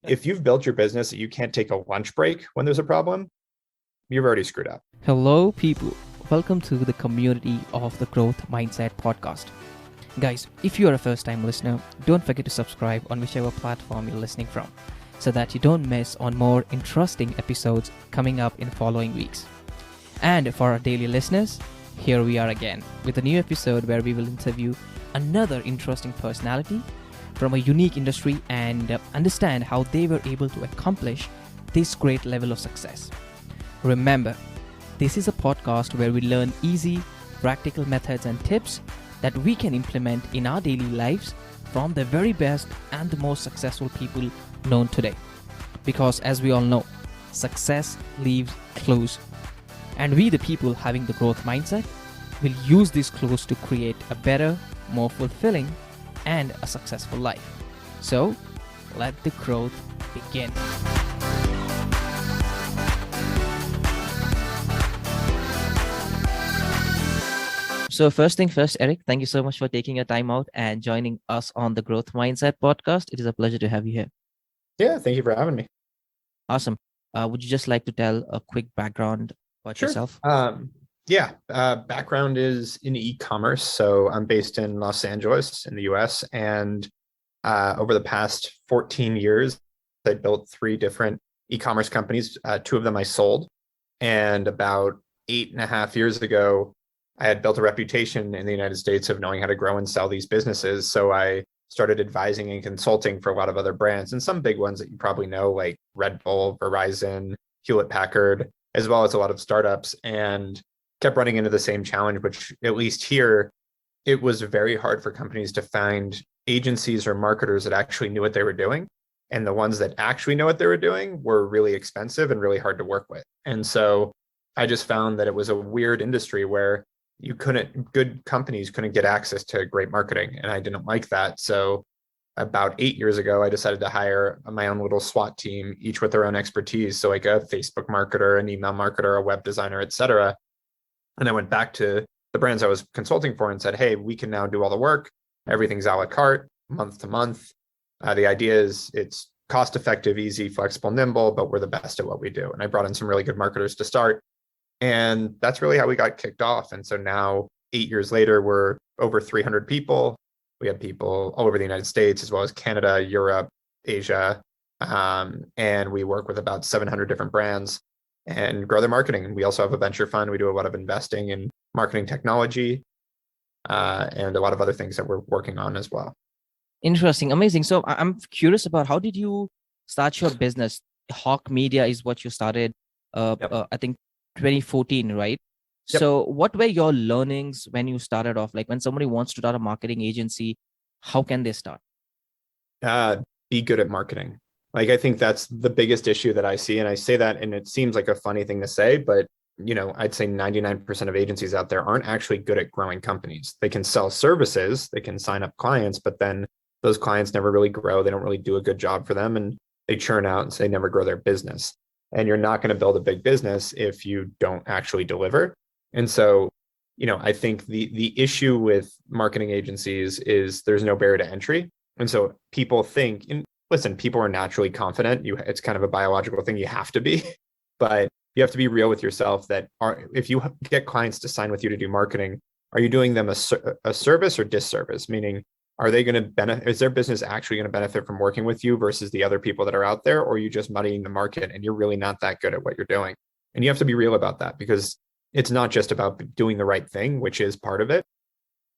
If you've built your business that you can't take a lunch break when there's a problem, you've already screwed up. Hello, people. Welcome to the community of the Growth Mindset podcast. Guys, if you are a first time listener, don't forget to subscribe on whichever platform you're listening from so that you don't miss on more interesting episodes coming up in following weeks. And for our daily listeners, here we are again with a new episode where we will interview another interesting personality from a unique industry and understand how they were able to accomplish this great level of success. Remember, this is a podcast where we learn easy, practical methods and tips that we can implement in our daily lives from the very best and the most successful people known today. Because as we all know, success leaves clues. And we, the people having the growth mindset, will use these clues to create a better, more fulfilling, and a successful life. So, let the growth begin. So first thing first, Eric, thank you so much for taking your time out and joining us on the Growth Mindset podcast. It is a pleasure to have you here. Yeah, thank you for having me. Awesome. Would you just like to tell a quick background about yourself? Background is in e-commerce. So I'm based in Los Angeles in the US. And over the past 14 years, I built 3 different e-commerce companies. 2 of them I sold. And about 8.5 years ago, I had built a reputation in the United States of knowing how to grow and sell these businesses. So I started advising and consulting for a lot of other brands and some big ones that you probably know, like Red Bull, Verizon, Hewlett Packard, as well as a lot of startups, and kept running into the same challenge, which at least here, it was very hard for companies to find agencies or marketers that actually knew what they were doing. And the ones that actually know what they were doing were really expensive and really hard to work with. And so I just found that it was a weird industry where good companies couldn't get access to great marketing. And I didn't like that. So about 8 years ago, I decided to hire my own little SWAT team, each with their own expertise. So like a Facebook marketer, an email marketer, a web designer, et cetera. And I went back to the brands I was consulting for and said, hey, we can now do all the work. Everything's a la carte, month to month. The idea is it's cost effective, easy, flexible, nimble, but we're the best at what we do. And I brought in some really good marketers to start. And that's really how we got kicked off. And so now 8 years later, we're over 300 people. We have people all over the United States, as well as Canada, Europe, Asia. And we work with about 700 different brands and grow their marketing. We also have a venture fund. We do a lot of investing in marketing technology and a lot of other things that we're working on as well. Interesting. Amazing. So I'm curious about how did you start your business? Hawk Media is what you started, I think 2014, right? Yep. So what were your learnings when you started off? Like when somebody wants to start a marketing agency, how can they start? Be good at marketing. Like, I think that's the biggest issue that I see. And I say that, and it seems like a funny thing to say, but I'd say 99% of agencies out there aren't actually good at growing companies. They can sell services, they can sign up clients, but then those clients never really grow. They don't really do a good job for them, and they churn out and say never grow their business. And you're not going to build a big business if you don't actually deliver. And so, I think the issue with marketing agencies is there's no barrier to entry. And so people think, and listen, people are naturally confident. It's kind of a biological thing. You have to be, but you have to be real with yourself that if you get clients to sign with you to do marketing, are you doing them a service or disservice? Meaning, are they going to benefit? Is their business actually going to benefit from working with you versus the other people that are out there? Or are you just muddying the market and you're really not that good at what you're doing? And you have to be real about that, because it's not just about doing the right thing, which is part of it.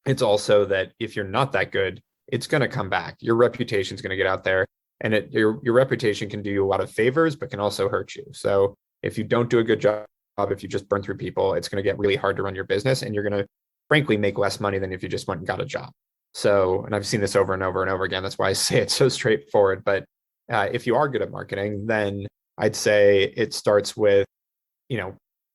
It's also that if you're not that good, it's going to come back. Your reputation is going to get out there, and your reputation can do you a lot of favors, but can also hurt you. So if you don't do a good job, if you just burn through people, it's going to get really hard to run your business, and you're going to frankly make less money than if you just went and got a job. So, and I've seen this over and over and over again. That's why I say it's so straightforward. But if you are good at marketing, then I'd say it starts with,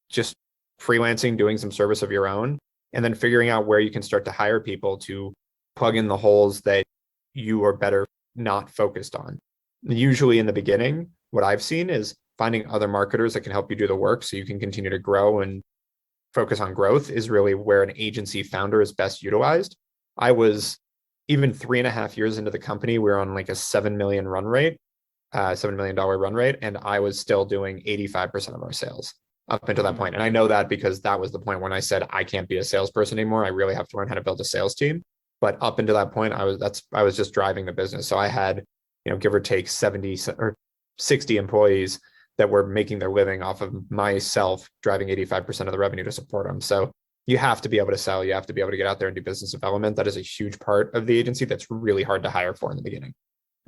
just freelancing, doing some service of your own, and then figuring out where you can start to hire people to plug in the holes that you are better not focused on. Usually in the beginning, what I've seen is finding other marketers that can help you do the work so you can continue to grow and focus on growth is really where an agency founder is best utilized. I was even 3.5 years into the company, we were on like a 7 million run rate. $7 million run rate, and I was still doing 85% of our sales up until that Mm-hmm. point. And I know that because that was the point when I said I can't be a salesperson anymore. I really have to learn how to build a sales team. But up until that point, I was just driving the business. So I had, give or take 70 or 60 employees that were making their living off of myself driving 85% of the revenue to support them. So you have to be able to sell. You have to be able to get out there and do business development. That is a huge part of the agency that's really hard to hire for in the beginning.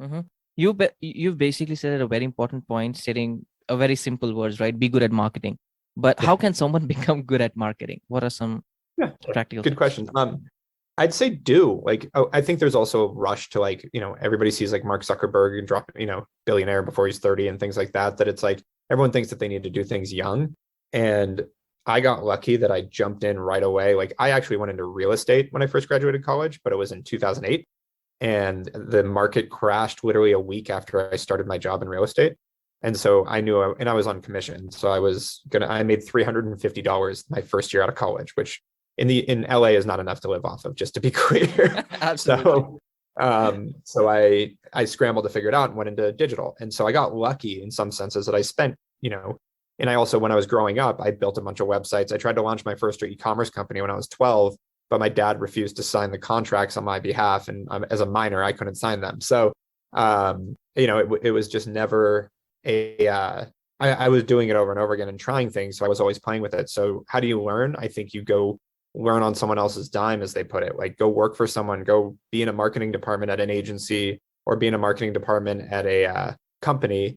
Mm-hmm. You've basically said a very important point, stating a very simple words, right? Be good at marketing. But Yeah. how can someone become good at marketing? What are some Yeah. practical Good tips? question. I'd say do like, oh, I think there's also a rush to like, everybody sees like Mark Zuckerberg and drop, billionaire before he's 30 and things like that, that it's like everyone thinks that they need to do things young. And I got lucky that I jumped in right away. Like I actually went into real estate when I first graduated college, but it was in 2008. And the market crashed literally a week after I started my job in real estate. And so I knew, and I was on commission. So I made $350 my first year out of college, which in LA is not enough to live off of, just to be clear. Absolutely. So I scrambled to figure it out and went into digital. And so I got lucky in some senses that I spent, and I also, when I was growing up, I built a bunch of websites. I tried to launch my first e-commerce company when I was 12, but my dad refused to sign the contracts on my behalf. And as a minor, I couldn't sign them. So, it was just never I was doing it over and over again and trying things. So I was always playing with it. So how do you learn? I think you go learn on someone else's dime, as they put it. Like go work for someone, go be in a marketing department at an agency or be in a marketing department at a company.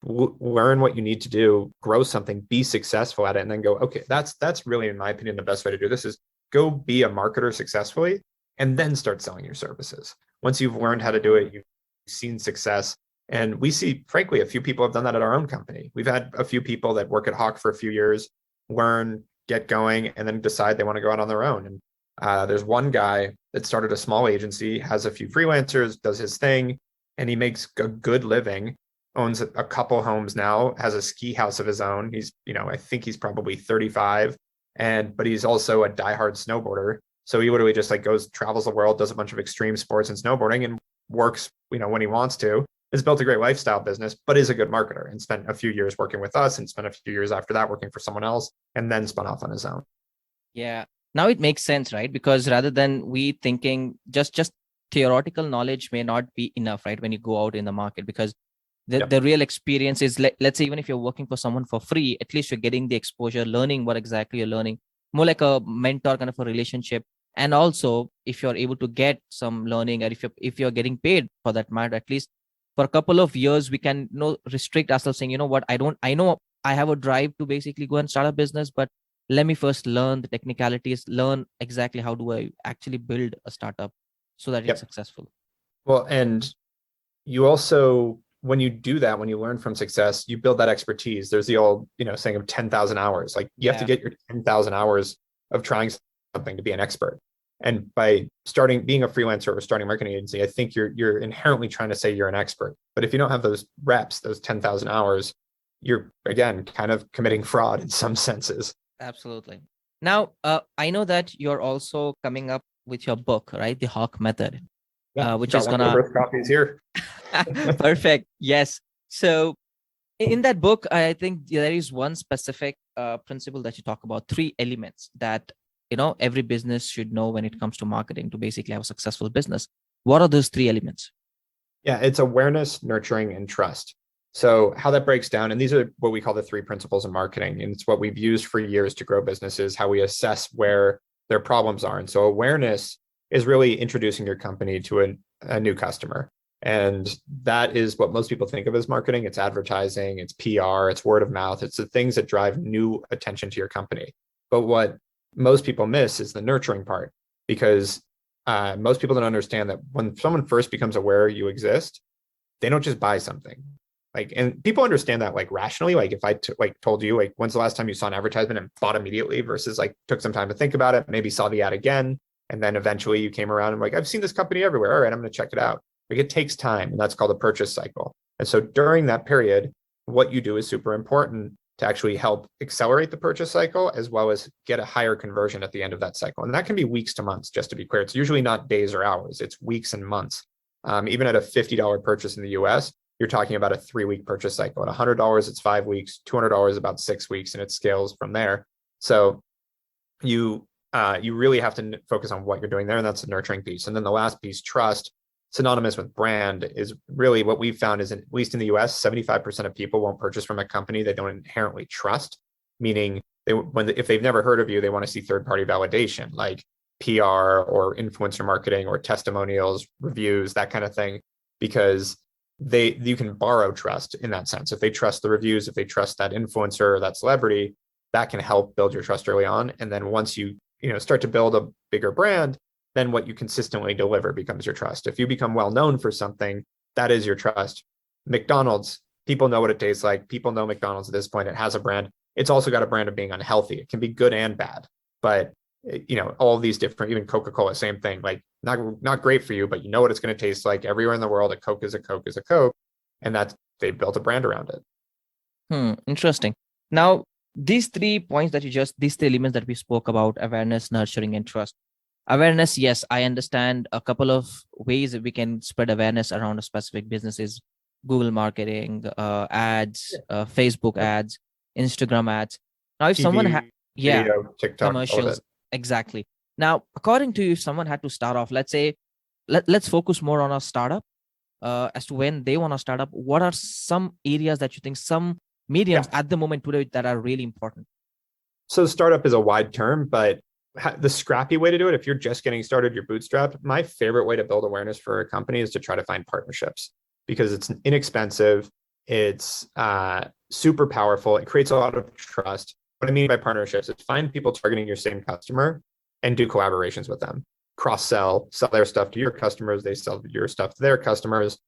Learn what you need to do, grow something, be successful at it, and then go, okay, that's really, in my opinion, the best way to do this is go be a marketer successfully and then start selling your services. Once you've learned how to do it, you've seen success. And we see, frankly, a few people have done that at our own company. We've had a few people that work at Hawk for a few years, learn, get going, and then decide they want to go out on their own. And there's one guy that started a small agency, has a few freelancers, does his thing, and he makes a good living, owns a couple homes now, has a ski house of his own. He's, I think he's probably 35, but he's also a diehard snowboarder. So he literally just like travels the world, does a bunch of extreme sports and snowboarding, and works, when he wants to. Has built a great lifestyle business, but is a good marketer, and spent a few years working with us and spent a few years after that working for someone else, and then spun off on his own. Yeah. Now it makes sense, right? Because rather than we thinking just theoretical knowledge may not be enough, right? When you go out in the market, because the real experience is, let's say, even if you're working for someone for free, at least you're getting the exposure, learning what exactly you're learning, more like a mentor kind of a relationship. And also, if you're able to get some learning, or if you're getting paid for that matter, at least for a couple of years, we can restrict ourselves, saying, what, I know I have a drive to basically go and start a business, but let me first learn the technicalities, learn exactly how do I actually build a startup so that it's successful. Well, and you also, when you do that, when you learn from success, you build that expertise. There's the old, saying of 10,000 hours. Like you have to get your 10,000 hours of trying something to be an expert. And by being a freelancer or starting a marketing agency, I think you're inherently trying to say you're an expert. But if you don't have those reps, those 10,000 hours, you're, again, kind of committing fraud in some senses. Absolutely. Now, I know that you're also coming up with your book, right? The Hawk Method, which is gonna. First copies here. Perfect. Yes. So in that book, I think there is one specific principle that you talk about, 3 elements that every business should know when it comes to marketing to basically have a successful business. What are those 3 elements? Yeah, it's awareness, nurturing, and trust. So how that breaks down, and these are what we call the 3 principles of marketing, and it's what we've used for years to grow businesses, how we assess where their problems are. And so awareness is really introducing your company to a new customer. And that is what most people think of as marketing. It's advertising, it's PR, it's word of mouth. It's the things that drive new attention to your company. But what most people miss is the nurturing part, because most people don't understand that when someone first becomes aware you exist, they don't just buy something. And people understand that rationally. If I told you when's the last time you saw an advertisement and bought immediately versus took some time to think about it, maybe saw the ad again, and then eventually you came around and I've seen this company everywhere. All right, I'm going to check it out. It takes time, and that's called a purchase cycle. And so during that period, what you do is super important to actually help accelerate the purchase cycle, as well as get a higher conversion at the end of that cycle. And that can be weeks to months, just to be clear. It's usually not days or hours, it's weeks and months. Even at a $50 purchase in the US, you're talking about a 3-week purchase cycle. At $100, it's 5 weeks, $200, about 6 weeks, and it scales from there. So you really have to focus on what you're doing there, and that's the nurturing piece. And then the last piece, trust, synonymous with brand, is really what we've found is, at least in the US, 75% of people won't purchase from a company they don't inherently trust, meaning if they've never heard of you, they want to see third-party validation like PR or influencer marketing or testimonials, reviews, that kind of thing, because you can borrow trust in that sense. If they trust the reviews, if they trust that influencer or that celebrity, that can help build your trust early on. And then once you start to build a bigger brand, then what you consistently deliver becomes your trust. If you become well known for something, that is your trust. McDonald's, people know what it tastes like. People know McDonald's at this point. It has a brand. It's also got a brand of being unhealthy. It can be good and bad, but all these different, even Coca-Cola, same thing, like not great for you, but you know what it's going to taste like everywhere in the world. A Coke is a Coke is a Coke. And they built a brand around it. Interesting. Now, these 3 points that these 3 elements that we spoke about: awareness, nurturing, and trust. Awareness, yes, I understand a couple of ways that we can spread awareness around a specific business is Google marketing, ads, Facebook ads, Instagram ads. Now, if TV, someone video, TikTok, commercials, exactly. Now, according to you, if someone had to start off, let's say, let's focus more on a startup as to when they want to start up. What are some areas that you think, some mediums at the moment today that are really important? So startup is a wide term, but the scrappy way to do it, if you're just getting started, you're bootstrapped, my favorite way to build awareness for a company is to try to find partnerships, because it's inexpensive, it's super powerful, it creates a lot of trust. What I mean by partnerships is find people targeting your same customer and do collaborations with them. Cross-sell, sell their stuff to your customers, they sell your stuff to their customers.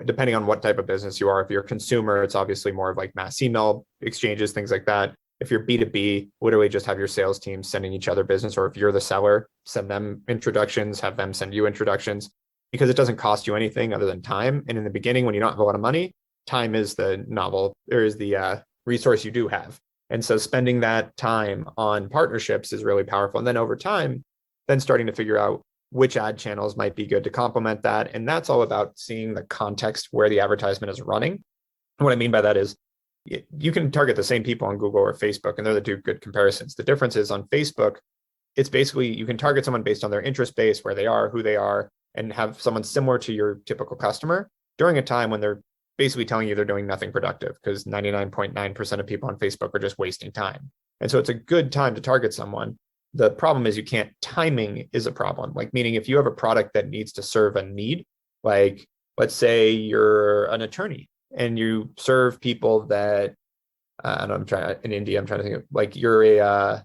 Depending on what type of business you are, if you're a consumer, it's obviously more of like mass email exchanges, things like that. If you're B2B, literally just have your sales team sending each other business, or if you're the seller, send them introductions, have them send you introductions, because it doesn't cost you anything other than time. And in the beginning, when you don't have a lot of money, time is the resource you do have. And so spending that time on partnerships is really powerful. And then over time, then starting to figure out which ad channels might be good to complement that. And that's all about seeing the context where the advertisement is running. And what I mean by that is you can target the same people on Google or Facebook, and they're the two good comparisons. The difference is on Facebook, it's basically you can target someone based on their interest base, where they are, who they are, and have someone similar to your typical customer during a time when they're basically telling you they're doing nothing productive, because 99.9% of people on Facebook are just wasting time. And so it's a good time to target someone. The problem is timing is a problem. Like, meaning if you have a product that needs to serve a need, like let's say you're an attorney and you serve people that, in India, I'm trying to think of, like, you're a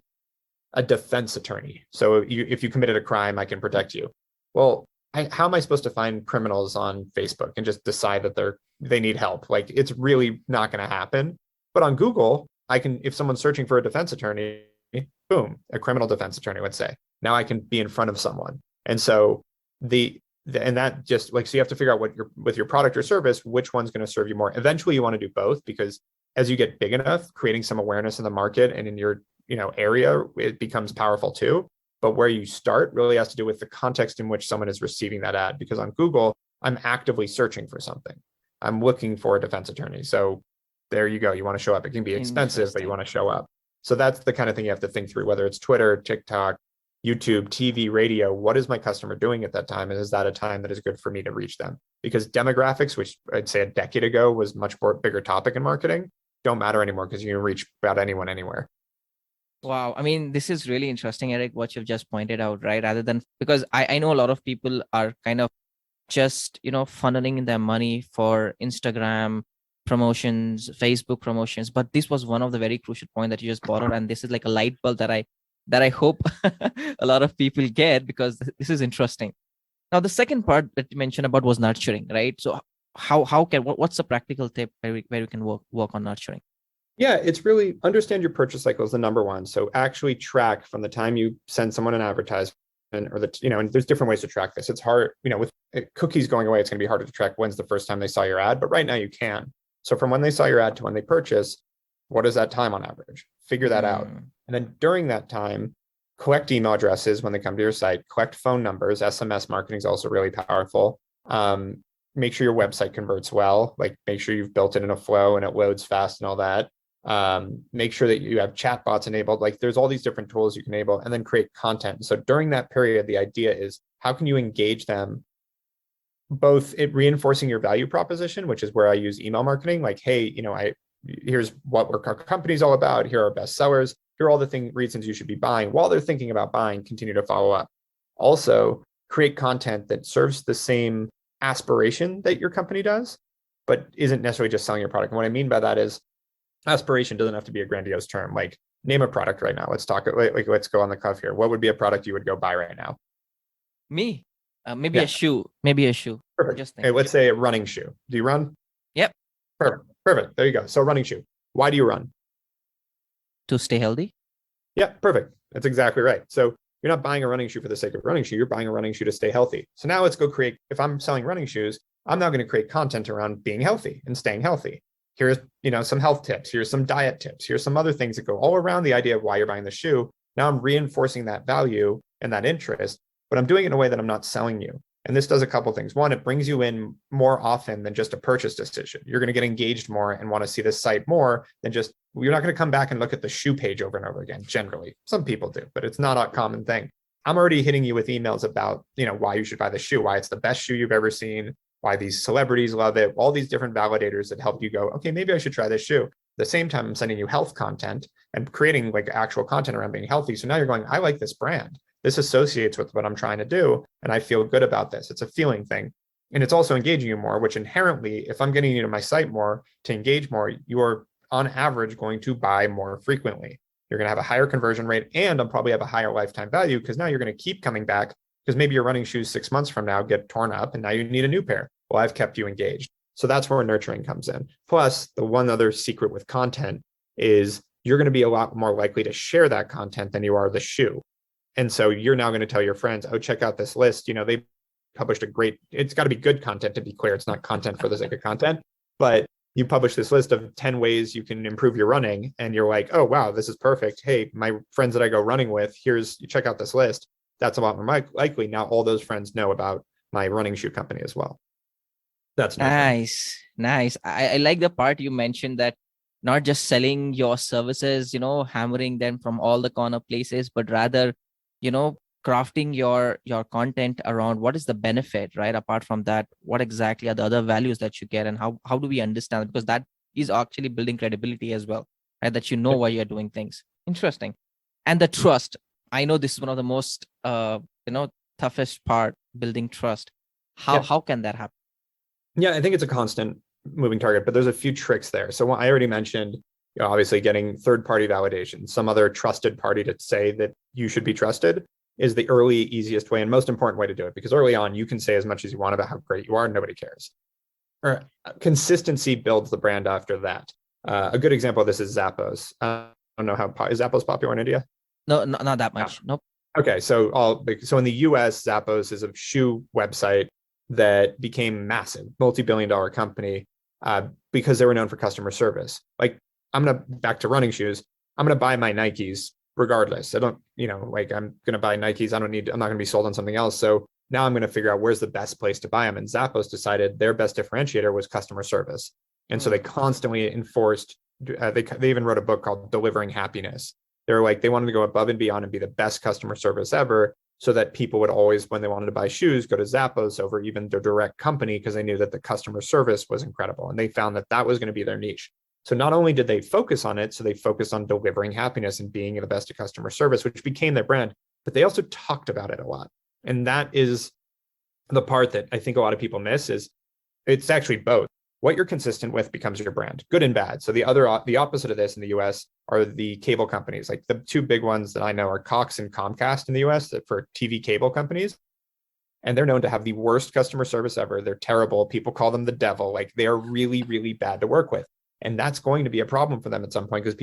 defense attorney. So if you committed a crime, I can protect you. Well, how am I supposed to find criminals on Facebook and just decide that they need help? Like, it's really not going to happen. But on Google, if someone's searching for a defense attorney, boom, a criminal defense attorney, let's say, now I can be in front of someone. And so and that just like, so you have to figure out with your product or service, which one's going to serve you more. Eventually you want to do both, because as you get big enough, creating some awareness in the market and in your area, it becomes powerful too. But where you start really has to do with the context in which someone is receiving that ad. Because on Google, I'm actively searching for something. I'm looking for a defense attorney. So there you go. You want to show up. It can be expensive, but you want to show up. So that's the kind of thing you have to think through, whether it's Twitter, TikTok, YouTube, TV, radio. What is my customer doing at that time? And is that a time that is good for me to reach them? Because demographics, which I'd say a decade ago was much more bigger topic in marketing, don't matter anymore, because you can reach about anyone anywhere. Wow. I mean, this is really interesting, Eric, what you've just pointed out, right? Because I know a lot of people are kind of just, funneling their money for Instagram promotions, Facebook promotions. But this was one of the very crucial point that you just brought out. And this is like a light bulb that I hope a lot of people get, because this is interesting. Now, the second part that you mentioned about was nurturing, right? So what's the practical tip where we can work on nurturing? Yeah, it's really understand your purchase cycle is the number one. So actually track from the time you send someone an advertisement, and there's different ways to track this. It's hard, with cookies going away, it's going to be harder to track when's the first time they saw your ad, but right now you can. So from when they saw your ad to when they purchase, what is that time on average? Figure that out. And then during that time, collect email addresses when they come to your site, collect phone numbers. SMS marketing is also really powerful. make sure your website converts well, like make sure you've built it in a flow and it loads fast and all that. Make sure that you have chat bots enabled. Like there's all these different tools you can enable, and then create content. So during that period, the idea is how can you engage them, both it reinforcing your value proposition, which is where I use email marketing. Like, hey, here's what our company's all about. Here are our best sellers. Here are all the reasons you should be buying. While they're thinking about buying, continue to follow up. Also, create content that serves the same aspiration that your company does, but isn't necessarily just selling your product. And what I mean by that is aspiration doesn't have to be a grandiose term. Like name a product right now. Let's talk, like let's go on the cuff here. What would be a product you would go buy right now? Me, maybe a shoe. Maybe a shoe. Perfect. Just Okay, let's say a running shoe. Do you run? Yep. Perfect. Perfect. There you go. So running shoe. Why do you run? To stay healthy. Yeah, perfect. That's exactly right. So you're not buying a running shoe for the sake of running shoe. You're buying a running shoe to stay healthy. So now let's go create, if I'm selling running shoes, I'm now going to create content around being healthy and staying healthy. Here's, some health tips. Here's some diet tips. Here's some other things that go all around the idea of why you're buying the shoe. Now I'm reinforcing that value and that interest, but I'm doing it in a way that I'm not selling you. And this does a couple of things. One, it brings you in more often than just a purchase decision. You're going to get engaged more and want to see this site more than just, you're not going to come back and look at the shoe page over and over again. Generally, some people do, but it's not a common thing. I'm already hitting you with emails about, why you should buy the shoe, why it's the best shoe you've ever seen, why these celebrities love it, all these different validators that help you go, okay, maybe I should try this shoe. At the same time, I'm sending you health content and creating like actual content around being healthy. So now you're going, I like this brand. This associates with what I'm trying to do, and I feel good about this. It's a feeling thing. And it's also engaging you more, which inherently, if I'm getting you to my site more to engage more, you're on average going to buy more frequently. You're going to have a higher conversion rate, and I'll probably have a higher lifetime value because now you're going to keep coming back because maybe your running shoes 6 months from now get torn up and now you need a new pair. Well, I've kept you engaged. So that's where nurturing comes in. Plus, the one other secret with content is you're going to be a lot more likely to share that content than you are the shoe. And so you're now going to tell your friends, oh, check out this list. They published it's got to be good content, to be clear. It's not content for the sake of content, but you publish this list of 10 ways you can improve your running. And you're like, oh, wow, this is perfect. Hey, my friends that I go running with, check out this list. That's a lot more likely. Now all those friends know about my running shoe company as well. That's nice. I like the part you mentioned that not just selling your services, hammering them from all the corner places, but rather, crafting your content around what is the benefit, right? Apart from that, what exactly are the other values that you get, and how do we understand it? Because that is actually building credibility as well, right? That why you're doing things. Interesting. And the trust. I know this is one of the most toughest part, building trust. How can that happen? Yeah, I think it's a constant moving target, but there's a few tricks there. So I already mentioned, obviously getting third-party validation, some other trusted party to say that you should be trusted is the early, easiest way and most important way to do it, because early on you can say as much as you want about how great you are, nobody cares. Or consistency builds the brand after that. A good example of this is Zappos. I don't know is Zappos popular in India? No, not that much. Nope. Okay, so in the US, Zappos is a shoe website that became massive, multi-billion-dollar company because they were known for customer service. Like, back to running shoes, I'm gonna buy my Nikes regardless. I don't, I'm gonna buy Nikes. I'm not gonna be sold on something else. So now I'm gonna figure out where's the best place to buy them. And Zappos decided their best differentiator was customer service. And so they constantly enforced, they even wrote a book called Delivering Happiness. They wanted to go above and beyond and be the best customer service ever, so that people would always, when they wanted to buy shoes, go to Zappos over even their direct company because they knew that the customer service was incredible. And they found that that was going to be their niche. So not only did they focus on it, so they focused on delivering happiness and being the best at customer service, which became their brand, but they also talked about it a lot. And that is the part that I think a lot of people miss is it's actually both. What you're consistent with becomes your brand, good and bad. So the opposite of this in the US are the cable companies. Like the two big ones that I know are Cox and Comcast in the US for TV cable companies. And they're known to have the worst customer service ever. They're terrible. People call them the devil. Like they are really, really bad to work with. And that's going to be a problem for them at some point because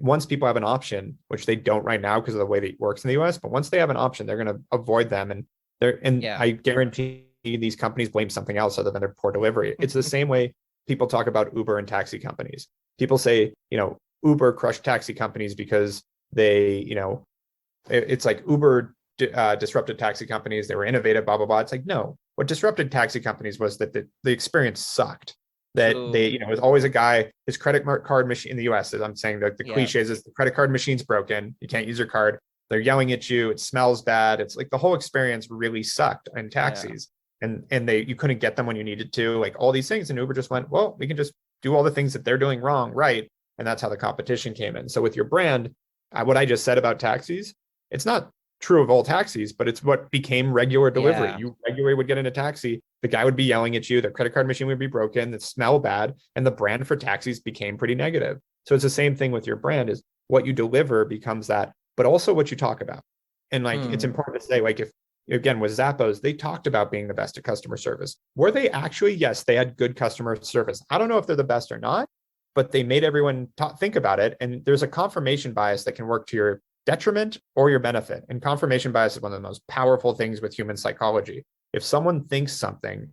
once people have an option, which they don't right now because of the way that it works in the US, but once they have an option, they're going to avoid them. I guarantee these companies blame something else other than their poor delivery. It's the same way people talk about Uber and taxi companies. People say, Uber crushed taxi companies because they, it's like Uber disrupted taxi companies. They were innovative, blah, blah, blah. It's like, no, what disrupted taxi companies was that the experience sucked. That they, True. it was always a guy, his credit card machine in the US, as I'm saying, the Yeah. cliches is the credit card machine's broken. You can't use your card. They're yelling at you. It smells bad. It's like the whole experience really sucked in Yeah. taxis. And you couldn't get them when you needed to, like all these things. And Uber just went, well, we can just do all the things that they're doing wrong, right? And that's how the competition came in. So with your brand, what I just said about taxis, it's not true of all taxis, but it's what became regular delivery. Yeah. You regularly would get in a taxi, the guy would be yelling at you, their credit card machine would be broken, it smell bad, and the brand for taxis became pretty negative. So it's the same thing with your brand, is what you deliver becomes that, but also what you talk about. And like, it's Hmm. important to say, like, if again with Zappos, they talked about being the best at customer service. Were they actually? Yes, they had good customer service. I don't know if they're the best or not, but they made everyone think about it. And there's a confirmation bias that can work to your detriment or your benefit. And confirmation bias is one of the most powerful things with human psychology. If someone thinks something,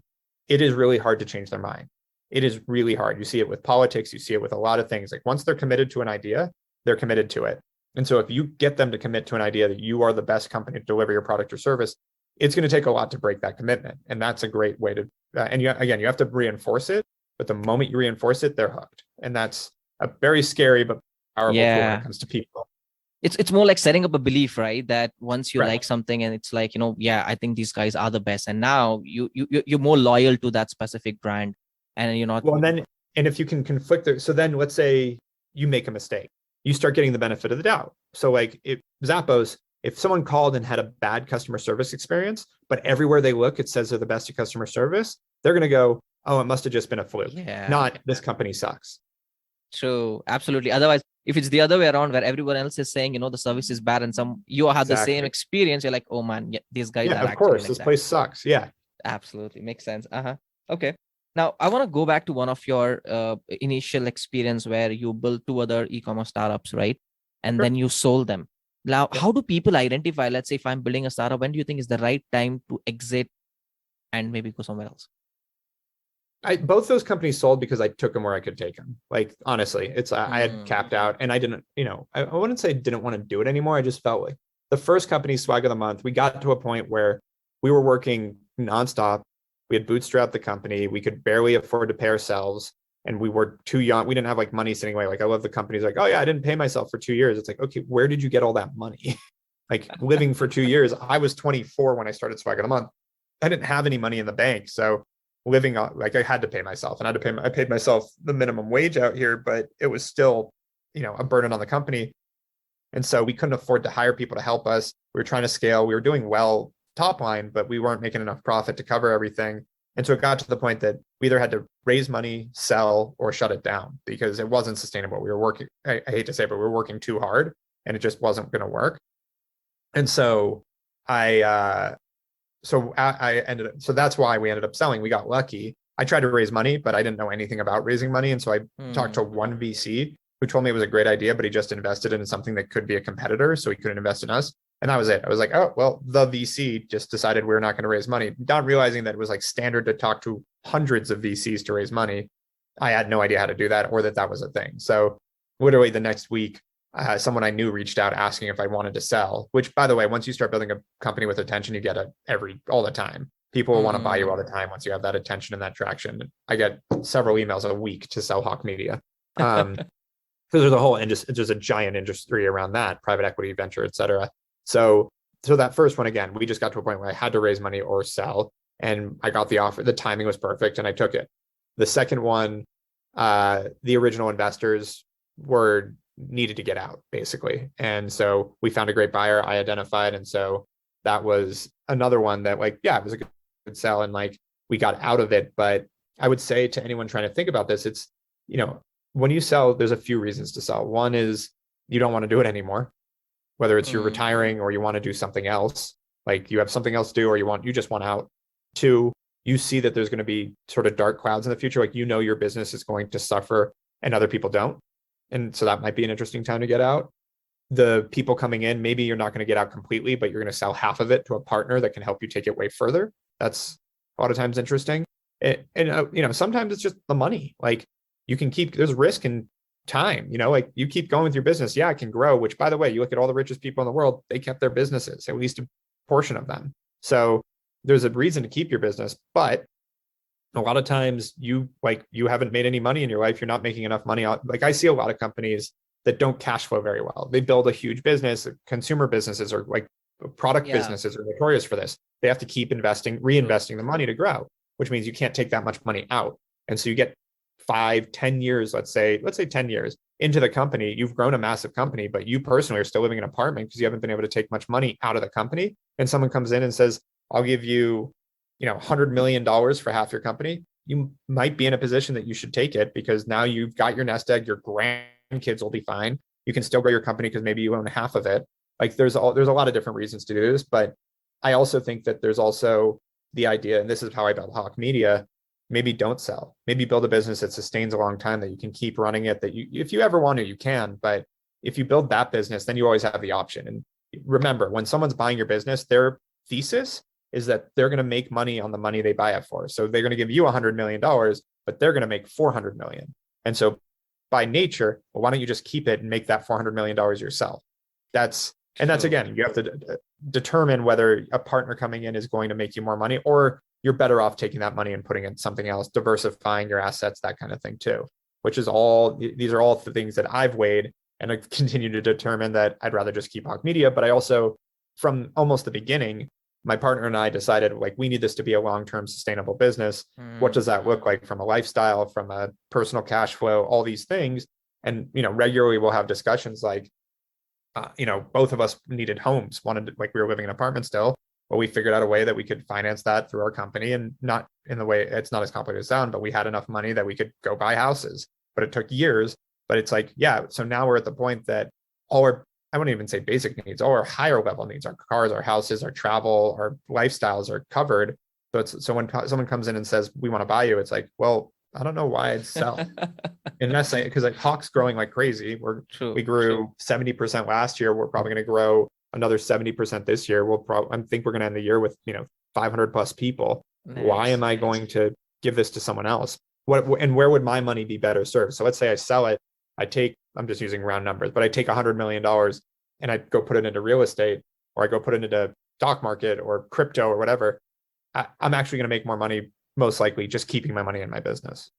it is really hard to change their mind. It is really hard. You see it with politics, you see it with a lot of things. Like once they're committed to an idea, they're committed to it. And so if you get them to commit to an idea that you are the best company to deliver your product or service, it's going to take a lot to break that commitment. And that's a great way to, and you, again, you have to reinforce it. But the moment you reinforce it, they're hooked. And that's a very scary but powerful tool when it Yeah. comes to people. It's more like setting up a belief, right? That once you Right. like something and it's like, yeah, I think these guys are the best. And now you're more loyal to that specific brand. And you're not. Well, and if you can conflict there, so then let's say you make a mistake, you start getting the benefit of the doubt. So like if Zappos, if someone called and had a bad customer service experience, but everywhere they look, it says they're the best at customer service, they're going to go, oh, it must have just been a fluke. Yeah. Not this company sucks. True. Absolutely. Otherwise, if it's the other way around where everyone else is saying, the service is bad and you had the same Exactly. experience, you're like, oh man, yeah, these guys Yeah, are of actually course. like This that. place sucks. Yeah. Absolutely. Makes sense. Okay. Now, I want to go back to one of your initial experience where you built two other e-commerce startups, right? And Sure. then you sold them. Now, Yep. how do people identify, let's say if I'm building a startup, when do you think is the right time to exit and maybe go somewhere else? Both those companies sold because I took them where I could take them. Like, honestly, I had capped out and I didn't, I wouldn't say I didn't want to do it anymore. I just felt like the first company, Swag of the Month, we got to a point where we were working nonstop. We had bootstrapped the company. We could barely afford to pay ourselves. And we were too young. We didn't have like money sitting away. Like, I love the companies like, oh yeah, I didn't pay myself for 2 years. It's like, okay, where did you get all that money? Like living for 2 years. I was 24 when I started Swag of the Month. I didn't have any money in the bank. So living on, like, I had to pay myself, and I paid myself the minimum wage out here, but it was still, a burden on the company. And so we couldn't afford to hire people to help us. We were trying to scale. We were doing well top line, but we weren't making enough profit to cover everything. And so it got to the point that we either had to raise money, sell, or shut it down because it wasn't sustainable. We were working, I hate to say it, but we were working too hard and it just wasn't going to work. And so I ended up, so that's why we ended up selling. We got lucky. I tried to raise money, but I didn't know anything about raising money. And so I talked to one VC who told me it was a great idea, but he just invested in something that could be a competitor. So he couldn't invest in us. And that was it. I was like, oh, well, the VC just decided we were not going to raise money, not realizing that it was like standard to talk to hundreds of VCs to raise money. I had no idea how to do that or that was a thing. So literally the next week, someone I knew reached out asking if I wanted to sell, which, by the way, once you start building a company with attention, you get it all the time. People will want to buy you all the time once you have that attention and that traction. I get several emails a week to sell Hawk Media. So there's a whole industry, there's a giant industry around that, private equity, venture, et cetera. So that first one, again, we just got to a point where I had to raise money or sell, and I got the offer. The timing was perfect, and I took it. The second one, the original investors needed to get out, basically. And so we found a great buyer I identified. And so that was another one that, like, yeah, it was a good sell, and like we got out of it. But I would say to anyone trying to think about this, it's, when you sell, there's a few reasons to sell. One is you don't want to do it anymore, whether it's you're retiring or you want to do something else, like you have something else to do, or you just want out. Two, you see that there's going to be sort of dark clouds in the future. Like, your business is going to suffer and other people don't. And so that might be an interesting time to get out. The people coming in, maybe you're not going to get out completely, but you're going to sell half of it to a partner that can help you take it way further. That's a lot of times interesting. And sometimes it's just the money. Like, there's risk and time, like you keep going with your business. Yeah, it can grow, which, by the way, you look at all the richest people in the world, they kept their businesses, at least a portion of them. So there's a reason to keep your business, but a lot of times you haven't made any money in your life. You're not making enough money. Like I see a lot of companies that don't cash flow very well. They build a huge business. Consumer businesses or like product Yeah, businesses are notorious for this. They have to keep investing, true. reinvesting the money to grow, which means you can't take that much money out. And so you get 5, 10 years, let's say 10 years into the company, you've grown a massive company, but you personally are still living in an apartment because you haven't been able to take much money out of the company. And someone comes in and says, I'll give you, $100 million for half your company. You might be in a position that you should take it because now you've got your nest egg, your grandkids will be fine. You can still grow your company because maybe you own half of it. Like there's a lot of different reasons to do this, but I also think that there's also the idea, and this is how I built Hawk Media, maybe don't sell. Maybe build a business that sustains a long time, that you can keep running it, that you, if you ever want to, you can. But if you build that business, then you always have the option. And remember, when someone's buying your business, their thesis is that they're going to make money on the money they buy it for. So they're going to give you $100 million, but they're going to make 400 million. And so by nature, well, why don't you just keep it and make that $400 million yourself? That's again, you have to determine whether a partner coming in is going to make you more money, or you're better off taking that money and putting it in something else, diversifying your assets, that kind of thing too, these are all the things that I've weighed, and I continue to determine that I'd rather just keep Hawk Media. But I also, from almost the beginning, my partner and I decided like we need this to be a long-term sustainable business. What does that look like from a lifestyle, from a personal cash flow, all these things? And, regularly we'll have discussions like, both of us needed homes, like we were living in an apartment still, but we figured out a way that we could finance that through our company, and not in the way, it's not as complicated as sound, but we had enough money that we could go buy houses, but it took years. But it's like, yeah, so now we're at the point that I wouldn't even say basic needs, all our higher level needs, our cars, our houses, our travel, our lifestyles are covered. So when someone comes in and says, we want to buy you, it's like, well, I don't know why I'd sell. Unless because like Hawk's growing like crazy. True, We grew true. 70% last year. We're probably going to grow another 70% this year. I think we're going to end the year with 500 plus people. Why Nice, am I nice. going to give this to someone else? And where would my money be better served? So let's say I sell it. I'm just using round numbers, but I take $100 million and I go put it into real estate, or I go put it into stock market or crypto or whatever. I'm actually going to make more money, most likely, just keeping my money in my business.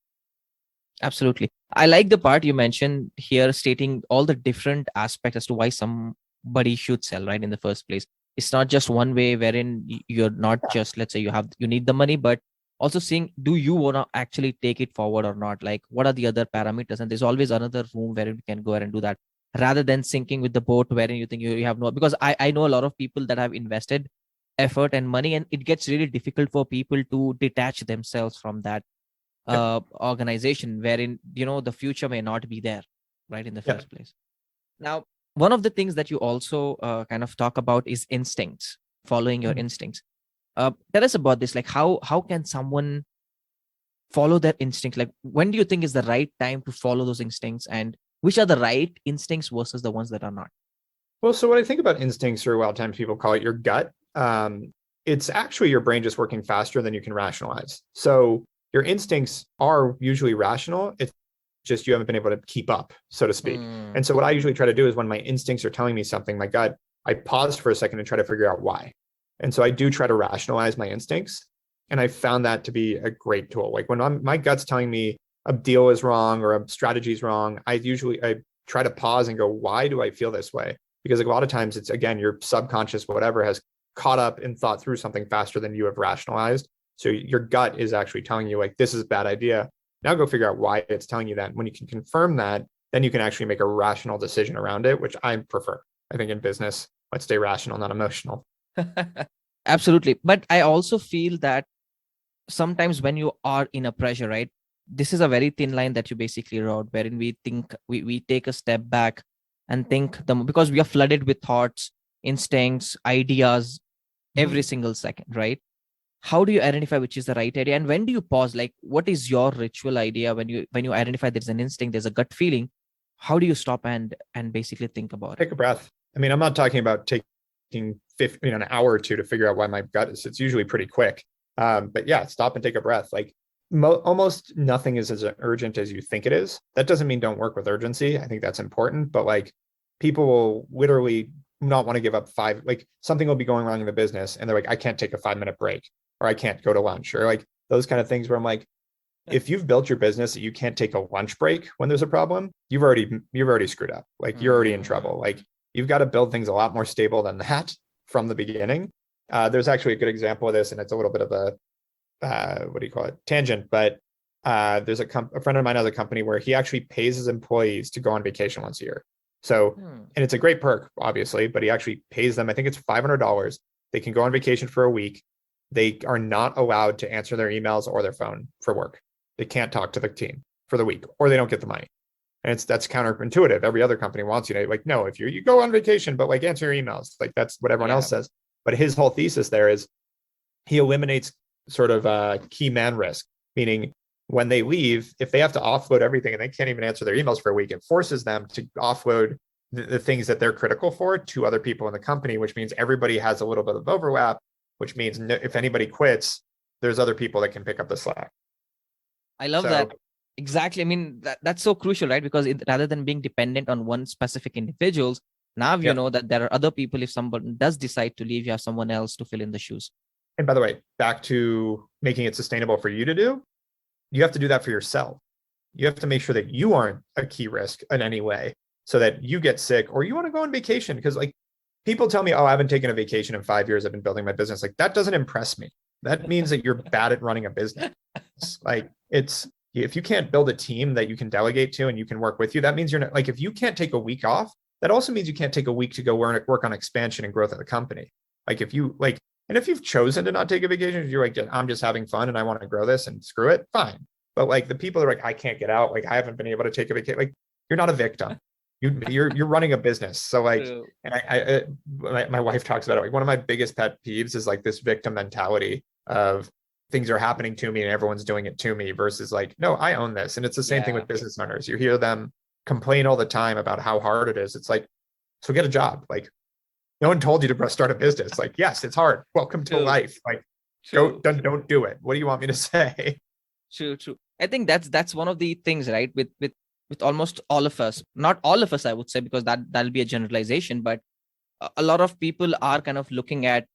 Absolutely. I like the part you mentioned here, stating all the different aspects as to why somebody should sell, right, in the first place. It's not just one way wherein you're not just, let's say you need the money, but also seeing, do you want to actually take it forward or not? Like, what are the other parameters? And there's always another room where we can go ahead and do that, rather than sinking with the boat wherein you think you have no, because I know a lot of people that have invested effort and money, and it gets really difficult for people to detach themselves from that Yeah. organization wherein the future may not be there, right, in the Yeah. first place. Now, one of the things that you also kind of talk about is instincts, following your Mhm. instincts. Tell us about this. Like, how can someone follow their instincts? Like, when do you think is the right time to follow those instincts, and which are the right instincts versus the ones that are not? Well, so what I think about instincts, or a lot of times people call it your gut. It's actually your brain just working faster than you can rationalize. So your instincts are usually rational. It's just you haven't been able to keep up, so to speak. Hmm. And so what I usually try to do is, when my instincts are telling me something, my gut, I pause for a second and try to figure out why. And so I do try to rationalize my instincts. And I found that to be a great tool. Like when my gut's telling me a deal is wrong or a strategy is wrong, I try to pause and go, why do I feel this way? Because like a lot of times it's, again, your subconscious, whatever, has caught up and thought through something faster than you have rationalized. So your gut is actually telling you like, this is a bad idea. Now go figure out why it's telling you that. When you can confirm that, then you can actually make a rational decision around it, which I prefer. I think in business, let's stay rational, not emotional. Absolutely. But I also feel that sometimes when you are in a pressure, right, this is a very thin line that you basically wrote, wherein we think we take a step back and think because we are flooded with thoughts, instincts, ideas every Mhm. single second, right? How do you identify which is the right idea, and when do you pause? Like, what is your ritual idea when you identify there's an instinct, there's a gut feeling? How do you stop and basically think about it? Take a breath. I mean, I'm not talking about taking 50, an hour or two to figure out why my gut is. It's usually pretty quick. But yeah, stop and take a breath. Like almost nothing is as urgent as you think it is. That doesn't mean don't work with urgency. I think that's important. But like people will literally not want to give up like something will be going wrong in the business. And they're like, I can't take a 5-minute break, or I can't go to lunch, or like those kind of things where I'm like, if you've built your business that you can't take a lunch break when there's a problem, you've already screwed up. Like you're already in trouble. Like you've got to build things a lot more stable than that from the beginning. There's actually a good example of this, and it's a little bit of a what do you call it, tangent, but there's a friend of mine has a company where he actually pays his employees to go on vacation once a year. So, and it's a great perk, obviously, but he actually pays them, I think it's $500. They can go on vacation for a week. They are not allowed to answer their emails or their phone for work. They can't talk to the team for the week, or they don't get the money. And that's counterintuitive. Every other company wants you to like, no, if you go on vacation, but like answer your emails, like that's what everyone else says. But his whole thesis there is he eliminates sort of key man risk, meaning when they leave, if they have to offload everything and they can't even answer their emails for a week, it forces them to offload the things that they're critical for to other people in the company, which means everybody has a little bit of overlap, which means if anybody quits, there's other people that can pick up the slack. I love that. Exactly. I mean, that's so crucial, right? Because rather than being dependent on one specific individuals, now you know that there are other people. If someone does decide to leave, you have someone else to fill in the shoes. And by the way, back to making it sustainable for you to do, you have to do that for yourself. You have to make sure that you aren't a key risk in any way so that you get sick or you want to go on vacation. Because like people tell me, oh, I haven't taken a vacation in 5 years. I've been building my business. Like that doesn't impress me. That means that you're bad at running a business. Like if you can't build a team that you can delegate to and you can work with you, that means you're not like, if you can't take a week off, that also means you can't take a week to go work on expansion and growth of the company. Like if you like, and if you've chosen to not take a vacation, you're like, I'm just having fun and I want to grow this and screw it, fine. But like the people that are like, I can't get out, like I haven't been able to take a vacation, like you're not a victim. You're running a business. So like, True. And my wife talks about it. Like one of my biggest pet peeves is like this victim mentality of things are happening to me and everyone's doing it to me versus like, no, I own this. And it's the same thing with business owners. You hear them complain all the time about how hard it is. It's like, so get a job. Like no one told you to start a business. Like, yes, it's hard. Welcome to life. Like don't do it. What do you want me to say? True. I think that's one of the things, right? With almost all of us, not all of us, I would say, because that'll be a generalization, but a lot of people are kind of looking at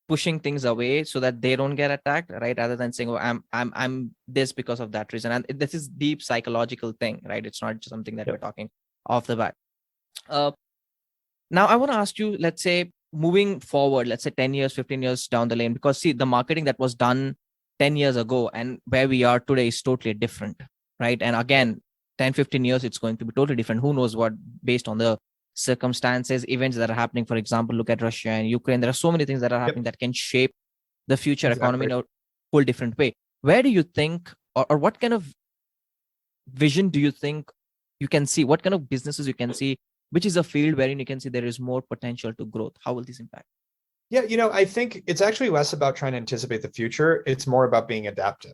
pushing things away so that they don't get attacked, right? Rather than saying, oh, I'm this because of that reason. And this is deep psychological thing, right? It's not just something that we're talking off the bat. Now I want to ask you, let's say moving forward, let's say 10 years, 15 years down the lane, because see, the marketing that was done 10 years ago and where we are today is totally different, right? And again, 10, 15 years, it's going to be totally different. Who knows what, based on the circumstances, events that are happening. For example, look at Russia and Ukraine. There are so many things that are happening that can shape the future economy in a whole different way. Where do you think, or what kind of vision do you think you can see? What kind of businesses you can see? Which is a field wherein you can see there is more potential to growth? How will this impact? Yeah, I think it's actually less about trying to anticipate the future. It's more about being adaptive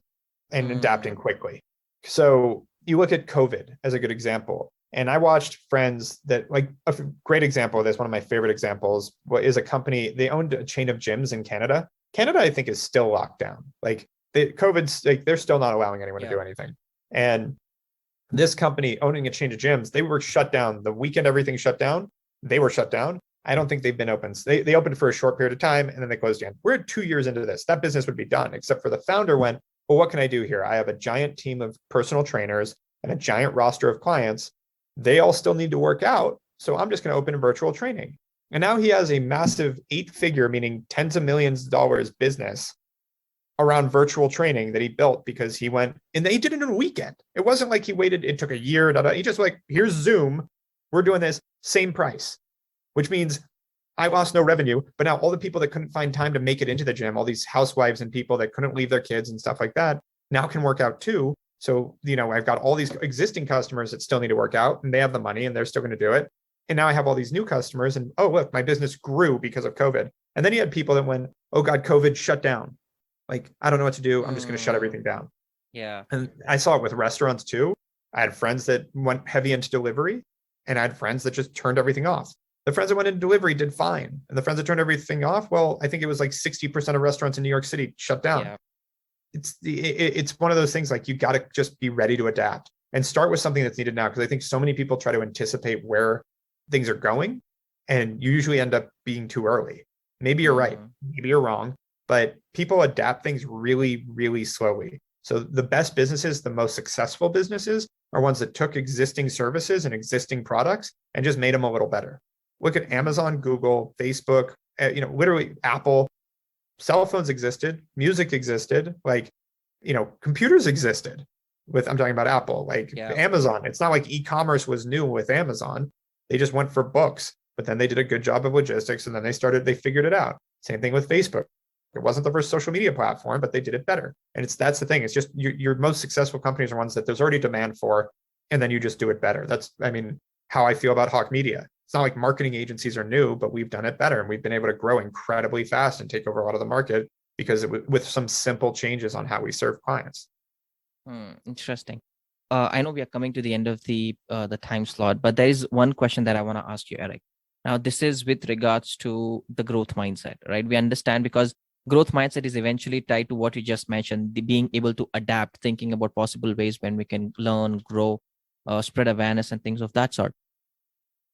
and adapting quickly. So you look at COVID as a good example. And I watched friends that, like, a great example of this, one of my favorite examples is a company, they owned a chain of gyms in Canada. Canada, I think, is still locked down. Like COVID's, like, they're still not allowing anyone to do anything. And this company owning a chain of gyms, they were shut down. The weekend everything shut down, they were shut down. I don't think they've been open. They opened for a short period of time and then they closed down. We're 2 years into this. That business would be done, except for the founder went, well, what can I do here? I have a giant team of personal trainers and a giant roster of clients. They all still need to work out. So I'm just going to open a virtual training. And now he has a massive 8-figure, meaning tens of millions of dollars business around virtual training that he built because he went, and he did it in a weekend. It wasn't like he waited, it took a year. He just like, here's Zoom. We're doing this same price, which means I lost no revenue, but now all the people that couldn't find time to make it into the gym, all these housewives and people that couldn't leave their kids and stuff like that, now can work out too. So, I've got all these existing customers that still need to work out and they have the money and they're still going to do it. And now I have all these new customers and, oh, look, my business grew because of COVID. And then you had people that went, oh God, COVID shut down. Like, I don't know what to do. I'm just going to shut everything down. Yeah. And I saw it with restaurants too. I had friends that went heavy into delivery and I had friends that just turned everything off. The friends that went into delivery did fine. And the friends that turned everything off, well, I think it was like 60% of restaurants in New York City shut down. Yeah. It's one of those things, like, you got to just be ready to adapt and start with something that's needed now. Because I think so many people try to anticipate where things are going and you usually end up being too early. Maybe you're right, maybe you're wrong, but people adapt things really, really slowly. So the best businesses, the most successful businesses are ones that took existing services and existing products and just made them a little better. Look at Amazon, Google, Facebook, literally Apple. Cell phones existed, music existed, computers existed. I'm talking about Apple, Amazon. It's not like e-commerce was new with Amazon. They just went for books, but then they did a good job of logistics, and then they figured it out. Same thing with Facebook. It wasn't the first social media platform, but they did it better. And that's the thing. It's just your most successful companies are ones that there's already demand for, and then you just do it better. That's, how I feel about Hawk Media. It's not like marketing agencies are new, but we've done it better, and we've been able to grow incredibly fast and take over a lot of the market because with some simple changes on how we serve clients. Interesting. I know we are coming to the end of the time slot, but there is one question that I want to ask you, Eric. Now, this is with regards to the growth mindset, right? We understand because growth mindset is eventually tied to what you just mentioned, the being able to adapt, thinking about possible ways when we can learn, grow, spread awareness and things of that sort.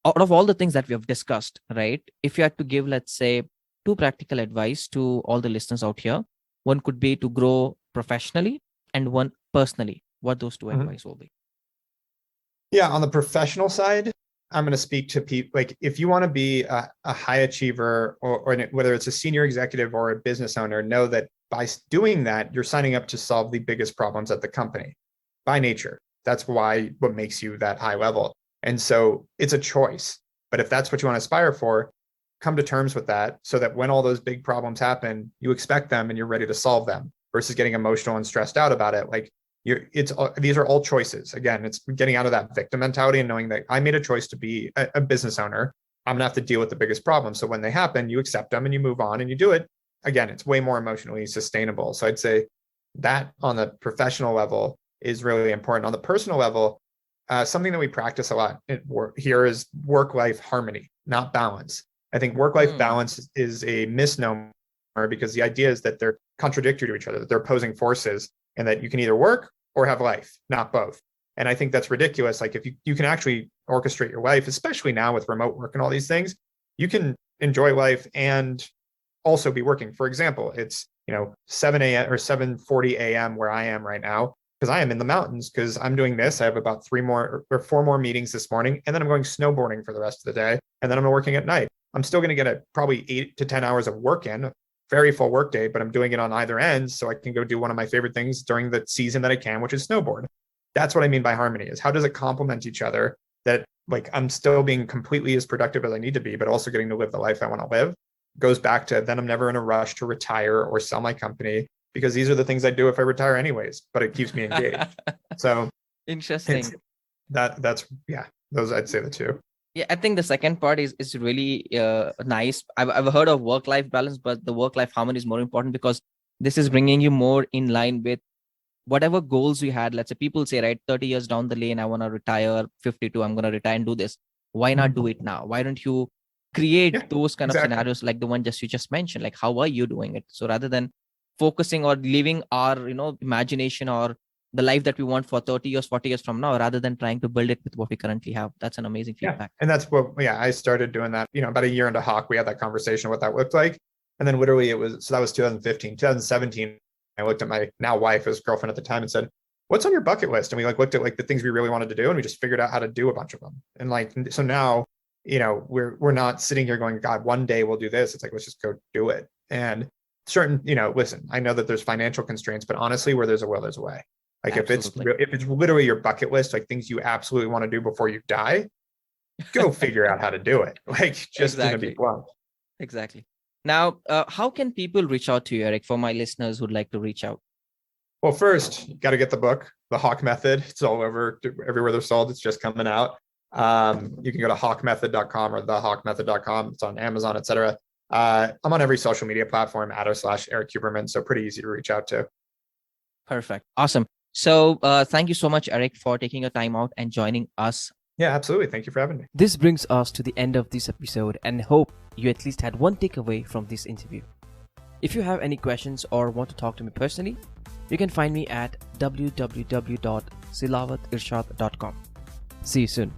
Out of all the things that we have discussed, right? If you had to give, let's say, 2 practical advice to all the listeners out here, one could be to grow professionally and one personally. What those 2 advice will be? Yeah, on the professional side, I'm going to speak to people if you want to be a high achiever or whether it's a senior executive or a business owner, know that by doing that, you're signing up to solve the biggest problems at the company by nature. That's what makes you that high level. And so it's a choice. But if that's what you want to aspire for, come to terms with that so that when all those big problems happen, you expect them and you're ready to solve them versus getting emotional and stressed out about it. These are all choices. Again, it's getting out of that victim mentality and knowing that I made a choice to be a business owner. I'm going to have to deal with the biggest problems. So when they happen, you accept them and you move on and you do it. Again, it's way more emotionally sustainable. So I'd say that on the professional level is really important. On the personal level, something that we practice a lot here is work-life harmony, not balance. I think work-life balance is a misnomer because the idea is that they're contradictory to each other, that they're opposing forces, and that you can either work or have life, not both. And I think that's ridiculous. If you can actually orchestrate your life, especially now with remote work and all these things, you can enjoy life and also be working. For example, it's 7 a.m. or 7:40 a.m. where I am right now because I am in the mountains because I'm doing this. I have about 4 more meetings this morning, and then I'm going snowboarding for the rest of the day, and then I'm working at night. I'm still going to get probably 8 to 10 hours of work in, very full work day, but I'm doing it on either end so I can go do one of my favorite things during the season that I can, which is snowboard. That's what I mean by harmony, is how does it complement each other that I'm still being completely as productive as I need to be, but also getting to live the life I want to live. Goes back to then I'm never in a rush to retire or sell my company because these are the things I do if I retire anyways, but it keeps me engaged. So interesting. Those I'd say the 2. Yeah, I think the second part is really nice. I've heard of work-life balance, but the work-life harmony is more important because this is bringing you more in line with whatever goals you had. Let's say people say, right, 30 years down the lane, I want to retire, 52, I'm going to retire and do this. Why not do it now? Why don't you create those kind of scenarios like the one you just mentioned? Like, how are you doing it? So rather than focusing or living our, imagination or the life that we want for 30 years, 40 years from now, rather than trying to build it with what we currently have. That's an amazing feedback. And that's I started doing that, about a year into Hawk, we had that conversation, what that looked like. And then literally that was 2015, 2017. I looked at my now wife, his girlfriend at the time, and said, what's on your bucket list? And we looked at the things we really wanted to do. And we just figured out how to do a bunch of them. And so now, we're not sitting here going, God, one day we'll do this. It's let's just go do it. And certain, listen, I know that there's financial constraints, but honestly, where there's a will, there's a way. If it's literally your bucket list, things you absolutely want to do before you die, go figure out how to do it. Just going to be blunt. Exactly. Now, how can people reach out to you, Eric, for my listeners who'd like to reach out? Well, first, you got to get the book, The Hawk Method. It's all over everywhere they're sold. It's just coming out. You can go to hawkmethod.com or thehawkmethod.com. It's on Amazon, etc. I'm on every social media platform, @Eric Huberman. So pretty easy to reach out to. Perfect. Awesome. So thank you so much, Eric, for taking your time out and joining us. Yeah, absolutely. Thank you for having me. This brings us to the end of this episode and hope you at least had one takeaway from this interview. If you have any questions or want to talk to me personally, you can find me at www.silawatirshad.com. See you soon.